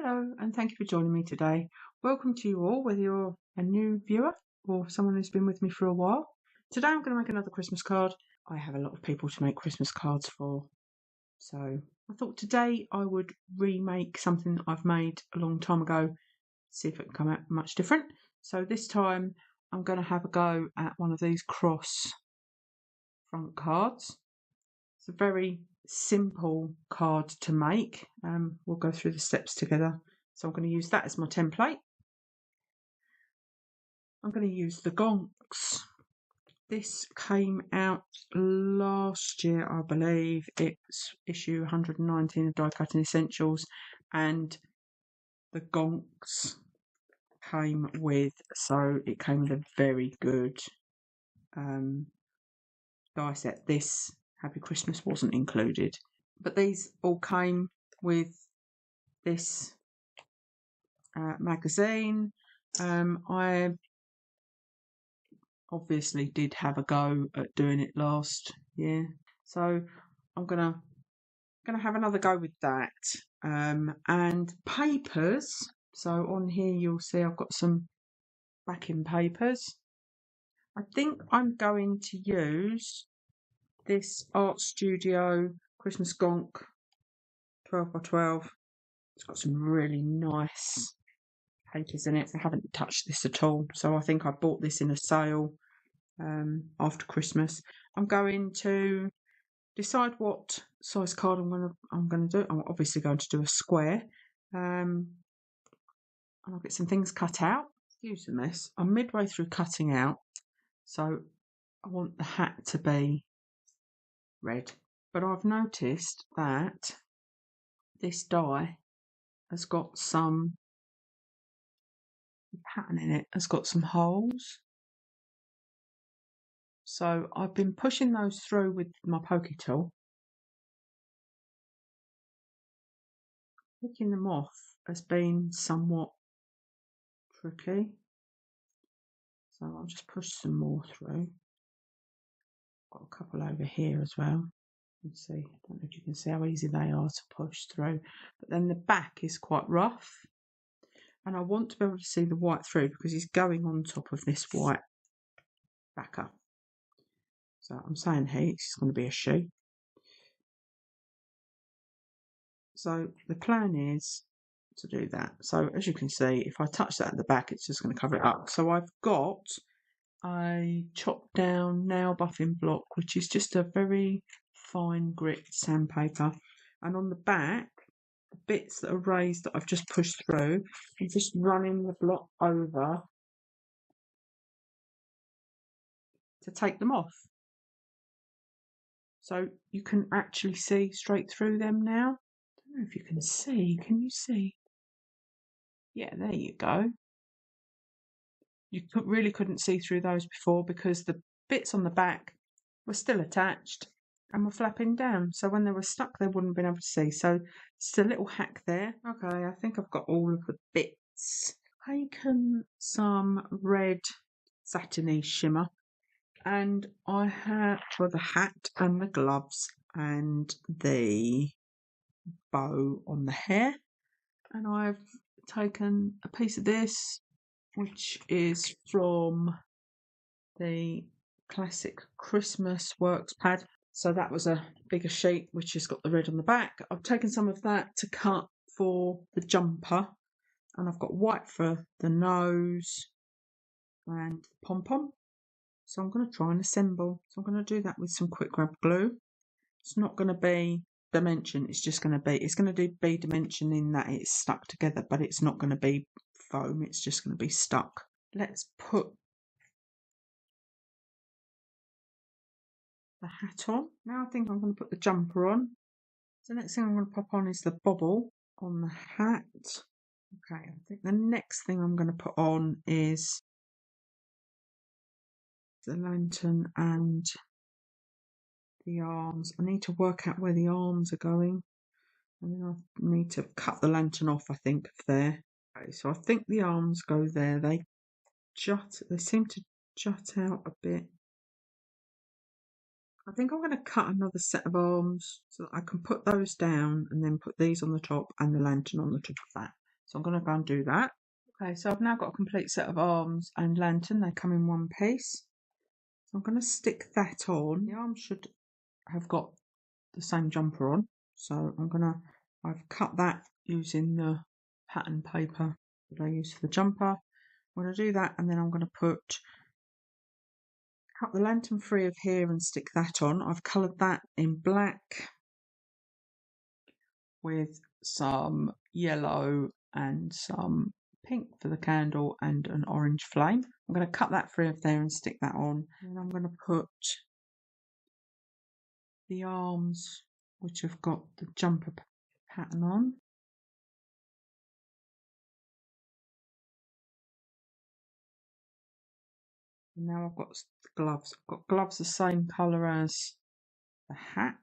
Hello, and thank you for joining me today. Welcome to you all, whether you're a new viewer or someone who's been with me for a while. Today I'm going to make another Christmas card. I have a lot of people to make Christmas cards for, so I thought today I would remake something that I've made a long time ago, see if it can come out much different. So this time I'm going to have a go at one of these cross front cards. It's a very simple card to make. We'll go through the steps together. So I'm going to use that as my template. I'm going to use the Gonks. This came out last year, I believe. It's issue 119 of Die Cutting Essentials, and the Gonks came with, so it came with a very good die set. This Happy Christmas wasn't included, but these all came with this magazine. I obviously did have a go at doing it last year, so I'm gonna have another go with that. And papers. So on here you'll see I've got some backing papers. I think I'm going to use this Art Studio Christmas Gonk 12x12. It's got some really nice papers in it. I haven't touched this at all, so I think I bought this in a sale after Christmas. I'm going to decide what size card I'm going to do. I'm obviously going to do a square, and I'll get some things cut out. Excuse the mess. I'm midway through cutting out, so I want the hat to be red. But I've noticed that this die has got some pattern in it, has got some holes. So I've been pushing those through with my pokey tool. Picking them off has been somewhat tricky. So I'll just push some more through. Got a couple over here as well. You can see, I don't know if you can see how easy they are to push through. But then the back is quite rough. And I want to be able to see the white through because he's going on top of this white backer. So I'm saying he, it's going to be a she. So the plan is to do that. So as you can see, if I touch that at the back, it's just going to cover it up. So I've got a chopped down nail buffing block, which is just a very fine grit sandpaper. And on the back, the bits that are raised that I've just pushed through, I'm just running the block over to take them off. So you can actually see straight through them now. I don't know if you can see. Can you see? Yeah, there you go. You really couldn't see through those before because the bits on the back were still attached and were flapping down. So when they were stuck, they wouldn't have been able to see. So just a little hack there. Okay, I think I've got all of the bits. Taken some red satiny shimmer, and I have for the hat and the gloves and the bow on the hair. And I've taken a piece of this, which is from the classic Christmas works pad. So that was a bigger sheet, which has got the red on the back. I've taken some of that to cut for the jumper, and I've got white for the nose and pom-pom. So I'm going to try and assemble. So I'm going to do that with some quick grab glue. It's not going to be dimension, it's just going to be dimension in that it's stuck together, but it's not going to be foam, it's just going to be stuck. Let's put the hat on. Now I think I'm going to put the jumper on. So the next thing I'm going to pop on is the bobble on the hat. Okay, I think the next thing I'm going to put on is the lantern and the arms. I need to work out where the arms are going. And then I need to cut the lantern off, I think, there. Okay, so I think the arms go there. They seem to jut out a bit. I think I'm going to cut another set of arms so that I can put those down and then put these on the top and the lantern on the top of that. So I'm going to go and do that. Okay, so I've now got a complete set of arms and lantern. They come in one piece. So I'm going to stick that on. The arms should have got the same jumper on. So I've cut that using the pattern paper that I use for the jumper. I'm going to do that, and then I'm going to cut the lantern free of here and stick that on. I've coloured that in black with some yellow and some pink for the candle and an orange flame. I'm going to cut that free of there and stick that on. And I'm going to put the arms, which have got the jumper pattern on. And now I've got the gloves. I've got gloves the same colour as the hat.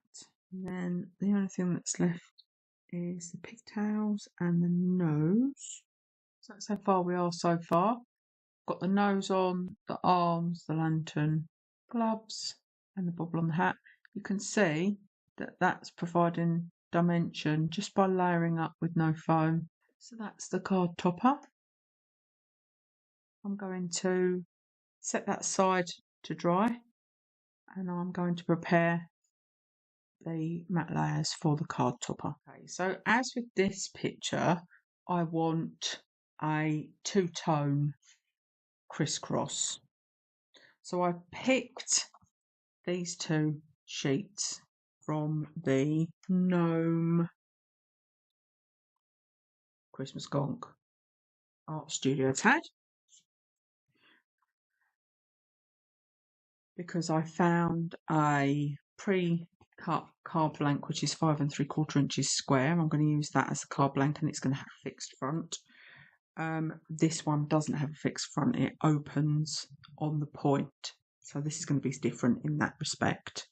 And then the only thing that's left is the pigtails and the nose. So that's how far we are so far. Got the nose on, the arms, the lantern, gloves, and the bobble on the hat. You can see that that's providing dimension just by layering up with no foam. So that's the card topper. I'm going to set that aside to dry, and I'm going to prepare the matte layers for the card topper. Okay, so as with this picture, I want a two-tone crisscross. So I picked these two sheets from the Gnome Christmas Gonk Art Studio tag, because I found a pre-cut card blank which is 5 3/4 inches square. I'm going to use that as a card blank, and it's going to have a fixed front. This one doesn't have a fixed front, it opens on the point, so this is going to be different in that respect.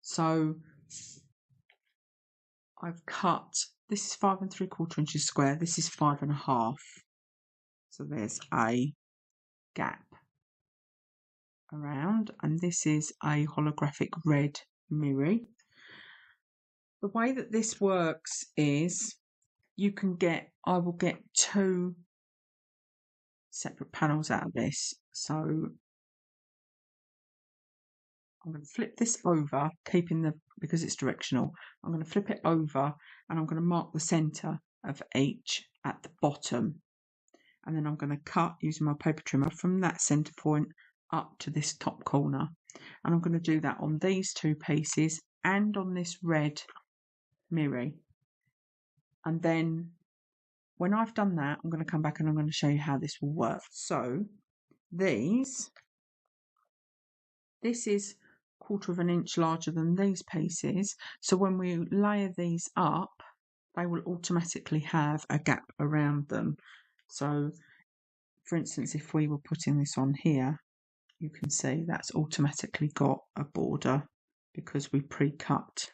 So I've cut, this is 5 3/4 inches square, this is 5 1/2, so there's a gap around, and this is a holographic red mirri. The way that this works is I will get two separate panels out of this. So I'm going to flip this over, because it's directional, I'm going to flip it over and I'm going to mark the centre of each at the bottom. And then I'm going to cut using my paper trimmer from that centre point up to this top corner. And I'm going to do that on these two pieces and on this red mirri. And then when I've done that, I'm going to come back and I'm going to show you how this will work. So this is 1/4 inch larger than these pieces. So when we layer these up, they will automatically have a gap around them. So for instance, if we were putting this on here, you can see that's automatically got a border because we pre-cut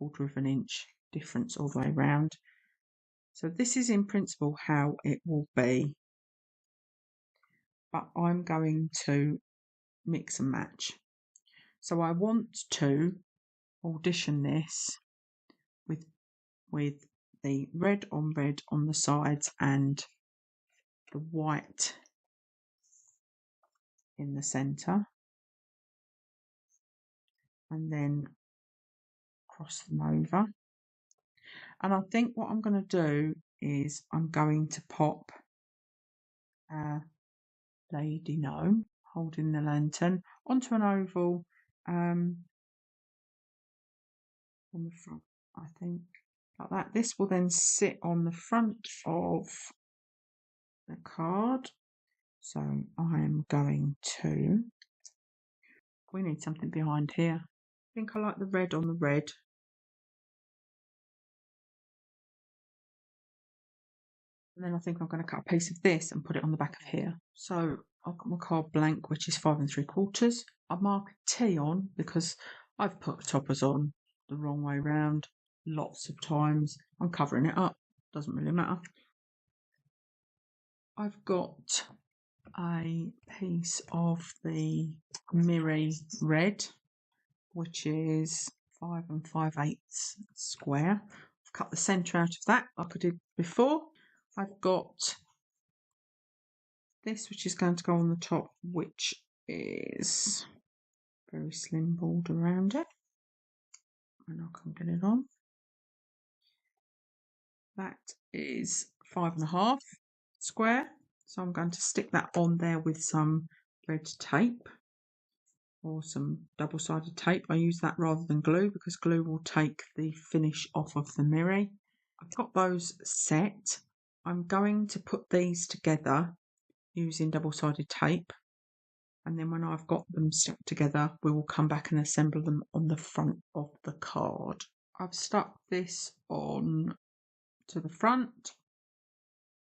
1/4 inch difference all the way around. So this is in principle how it will be, but I'm going to mix and match. So I want to audition this with the red on the sides and the white in the centre, and then cross them over. And I think what I'm going to do is I'm going to pop a lady gnome holding the lantern onto an oval on the front, I think, like that. This will then sit on the front of the card. So I'm going to, we need something behind here. I think I like the red on the red. And then I think I'm going to cut a piece of this and put it on the back of here. So I've got my card blank, which is 5 3/4. I mark a T on because I've put toppers on the wrong way round lots of times. I'm covering it up, doesn't really matter. I've got a piece of the mirri red, which is 5 5/8 square. cut the centre out of that like I did before. I've got this, which is going to go on the top, which is very slim border around it, and I can get it on. That is 5.5 square, so I'm going to stick that on there with some red tape or some double-sided tape. I use that rather than glue because glue will take the finish off of the mirri. I've got those set. I'm going to put these together using double-sided tape, and then when I've got them stuck together we will come back and assemble them on the front of the card. I've stuck this on to the front.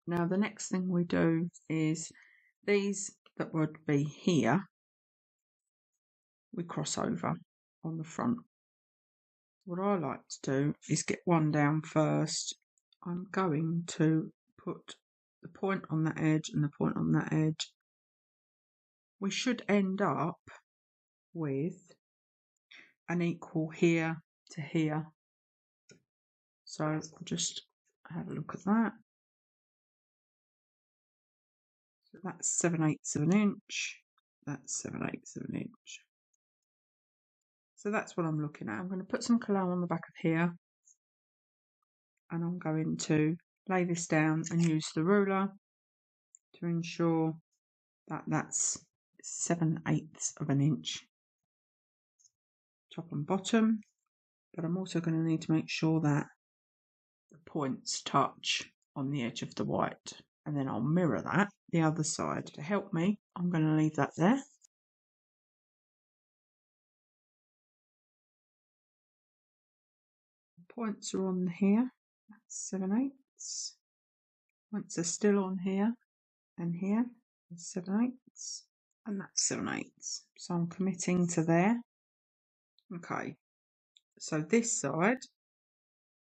Now the next thing we do is these that would be here, we cross over on the front. What I like to do is get one down first. I'm going to put the point on that edge and the point on that edge. We should end up with an equal here to here. So I'll just have a look at that. So that's 7/8 of an inch. That's 7/8 of an inch. So that's what I'm looking at. I'm going to put some colour on the back of here, and I'm going to lay this down and use the ruler to ensure that that's 7/8 of an inch top and bottom. But I'm also going to need to make sure that the points touch on the edge of the white, and then I'll mirror that the other side. To help me, I'm going to leave that there. Points are on here, that's 7/8. Points are still on here and here, 7/8, and that's 7/8. So I'm committing to there. Okay, so this side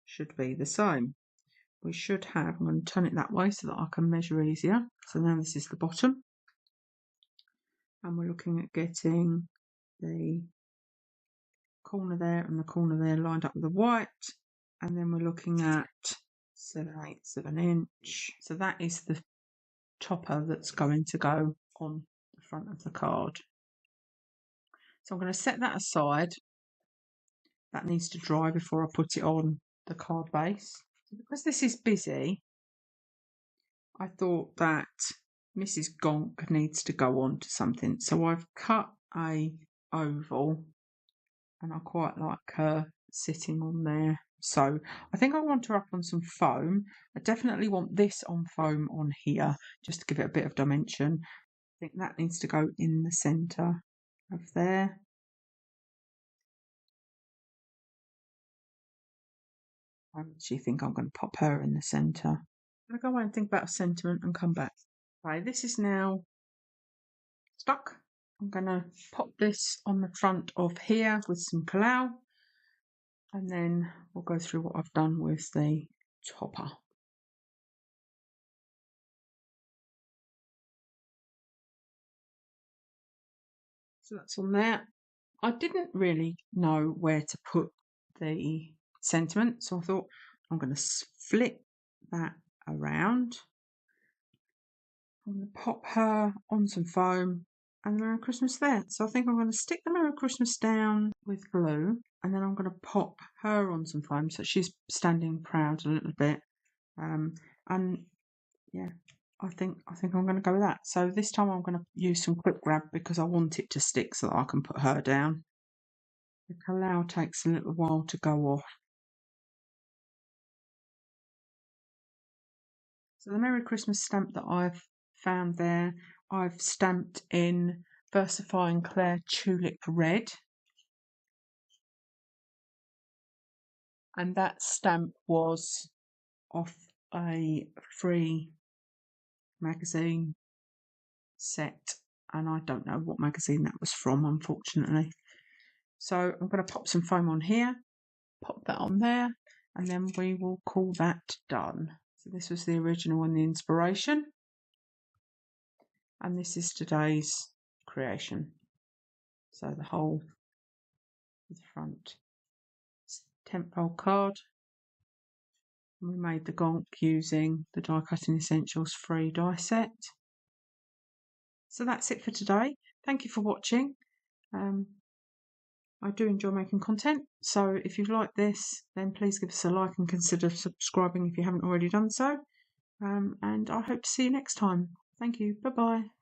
should be the same. We should have, I'm going to turn it that way so that I can measure easier. So now this is the bottom, and we're looking at getting the corner there and the corner there lined up with the white, and then we're looking at 7/8 of an inch. So that is the topper that's going to go on the front of the card. So I'm going to set that aside. That needs to dry before I put it on the card base. Because this is busy, I thought that Mrs. Gonk needs to go on to something. So I've cut a oval, and I quite like her sitting on there. So I think I want her up on some foam. I definitely want this on foam on here, just to give it a bit of dimension. I think that needs to go in the centre of there. I actually think I'm going to pop her in the centre. I'm going to go away and think about a sentiment and come back. Okay, this is now stuck. I'm going to pop this on the front of here with some colour, and then we'll go through what I've done with the topper. So that's on there. I didn't really know where to put the sentiment, so I thought I'm going to flip that around. I'm going to pop her on some foam and the Merry Christmas there. So I think I'm going to stick the Merry Christmas down with glue, and then I'm going to pop her on some foam so she's standing proud a little bit. And yeah, I think I'm going to go with that. So this time I'm going to use some quick grab because I want it to stick so that I can put her down. The colour takes a little while to go off. So the Merry Christmas stamp that I've found there, I've stamped in Versifying Claire Tulip Red. And that stamp was off a free magazine set, and I don't know what magazine that was from, unfortunately. So I'm going to pop some foam on here, pop that on there, and then we will call that done. So this was the original and the inspiration, and this is today's creation. So the whole of the front. It's a 10-fold card. And we made the Gonk using the Die Cutting Essentials free die set. So that's it for today. Thank you for watching. I do enjoy making content, so if you've liked this, then please give us a like and consider subscribing if you haven't already done so. And I hope to see you next time. Thank you. Bye-bye.